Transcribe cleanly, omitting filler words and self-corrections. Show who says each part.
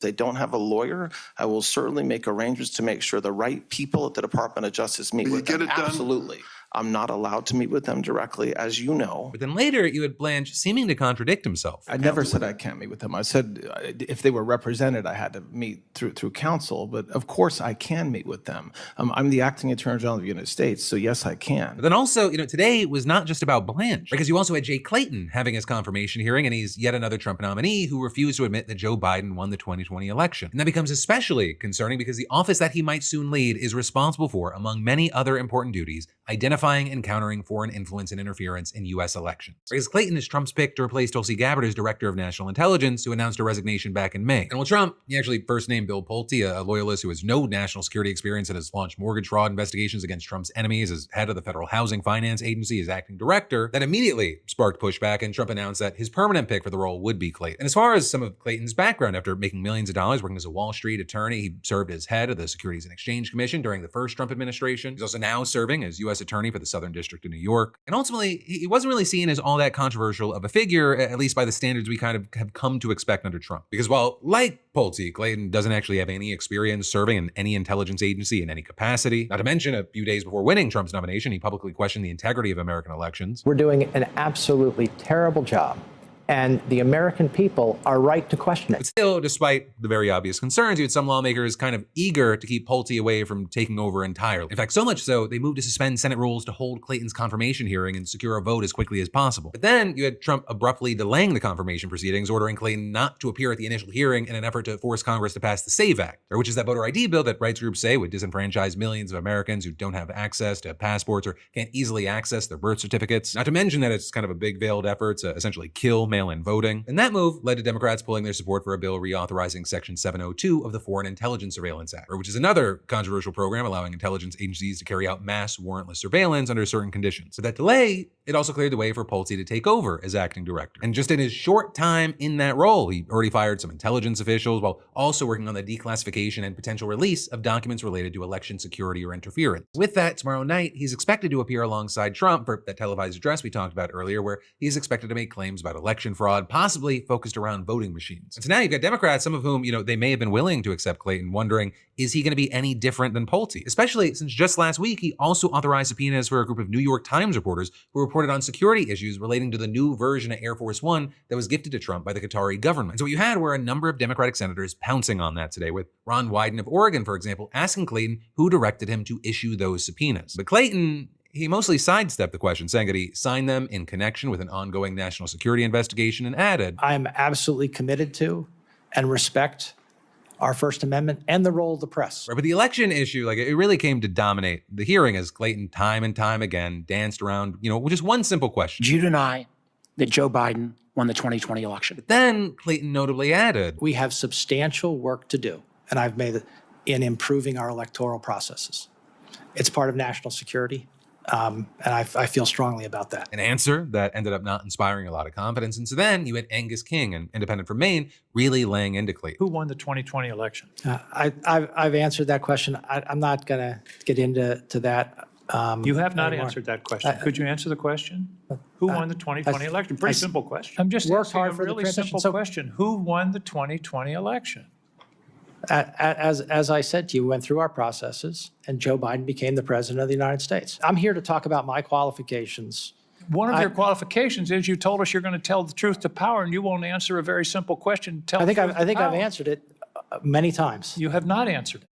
Speaker 1: they don't have a lawyer, I will certainly make arrangements to make sure the right people at the Department of Justice meet with them. Absolutely. I'm not allowed to meet with them directly, as you know.
Speaker 2: But then later, you had Blanche seeming to contradict himself.
Speaker 3: I never said I can't meet with them. I said if they were represented, I had to meet through counsel. But of course, I can meet with them. I'm the acting Attorney General of the United States, so yes, I can.
Speaker 2: But then also, today was not just about Blanche, because you also had Jay Clayton having his confirmation hearing, and he's yet another Trump nominee who refused to admit that Joe Biden won the 2020 election. And that becomes especially concerning because the office that he might soon lead is responsible for, among many other important duties, identifying and countering foreign influence and interference in U.S. elections. Because Clayton is Trump's pick to replace Tulsi Gabbard as Director of National Intelligence, who announced her resignation back in May. And while Trump, he actually first named Bill Pulte, a loyalist who has no national security experience and has launched mortgage fraud investigations against Trump's enemies as head of the Federal Housing Finance Agency as acting director, that immediately sparked pushback, and Trump announced that his permanent pick for the role would be Clayton. And as far as some of Clayton's background, after making millions of dollars working as a Wall Street attorney, he served as head of the Securities and Exchange Commission during the first Trump administration. He's also now serving as U.S. Attorney for the Southern District of New York. And ultimately, he wasn't really seen as all that controversial of a figure, at least by the standards we kind of have come to expect under Trump. Because while, like Pulte, Clayton doesn't actually have any experience serving in any intelligence agency in any capacity. Not to mention, a few days before winning Trump's nomination, he publicly questioned the integrity of American elections.
Speaker 4: We're doing an absolutely terrible job, and the American people are right to question it.
Speaker 2: But still, despite the very obvious concerns, you had some lawmakers kind of eager to keep Pulte away from taking over entirely. In fact, so much so, they moved to suspend Senate rules to hold Clayton's confirmation hearing and secure a vote as quickly as possible. But then you had Trump abruptly delaying the confirmation proceedings, ordering Clayton not to appear at the initial hearing in an effort to force Congress to pass the SAVE Act, which is that voter ID bill that rights groups say would disenfranchise millions of Americans who don't have access to passports or can't easily access their birth certificates. Not to mention that it's kind of a big veiled effort to essentially kill mail-in voting. And that move led to Democrats pulling their support for a bill reauthorizing Section 702 of the Foreign Intelligence Surveillance Act, which is another controversial program allowing intelligence agencies to carry out mass warrantless surveillance under certain conditions. So that delay, it also cleared the way for Pulte to take over as acting director. And just in his short time in that role, he already fired some intelligence officials while also working on the declassification and potential release of documents related to election security or interference. With that, tomorrow night, he's expected to appear alongside Trump for that televised address we talked about earlier, where he's expected to make claims about election fraud, possibly focused around voting machines. And so now you've got Democrats, some of whom, they may have been willing to accept Clayton, wondering, is he going to be any different than Pulte? Especially since just last week, he also authorized subpoenas for a group of New York Times reporters who reported on security issues relating to the new version of Air Force One that was gifted to Trump by the Qatari government. And so what you had were a number of Democratic senators pouncing on that today, with Ron Wyden of Oregon, for example, asking Clayton who directed him to issue those subpoenas. But Clayton, he mostly sidestepped the question, saying that he signed them in connection with an ongoing national security investigation, and added,
Speaker 4: I am absolutely committed to and respect our First Amendment and the role of the press.
Speaker 2: Right, but the election issue, it really came to dominate the hearing as Clayton time and time again danced around, with just one simple question.
Speaker 5: Do you deny that Joe Biden won the 2020 election?
Speaker 2: But then Clayton notably added,
Speaker 4: we have substantial work to do, and I've made it in improving our electoral processes. It's part of national security. And I feel strongly about that.
Speaker 2: An answer that ended up not inspiring a lot of confidence. And so then you had Angus King, an independent from Maine, really laying into Clayton.
Speaker 6: Who won the 2020 election?
Speaker 4: I've answered that question. I'm not going to get into that.
Speaker 6: You have not
Speaker 4: anymore.
Speaker 6: answered that question. Could you answer the question? Who won the 2020 election? Pretty simple question. I'm just
Speaker 4: worked
Speaker 6: asking
Speaker 4: hard
Speaker 6: a
Speaker 4: for the
Speaker 6: really
Speaker 4: transition.
Speaker 6: simple question. Who won the 2020 election?
Speaker 4: As I said to you, we went through our processes, and Joe Biden became the president of the United States. I'm here to talk about my qualifications.
Speaker 6: One of your qualifications is you told us you're going to tell the truth to power, and you won't answer a very simple question.
Speaker 4: I think I've answered it many times.
Speaker 6: You have not answered it.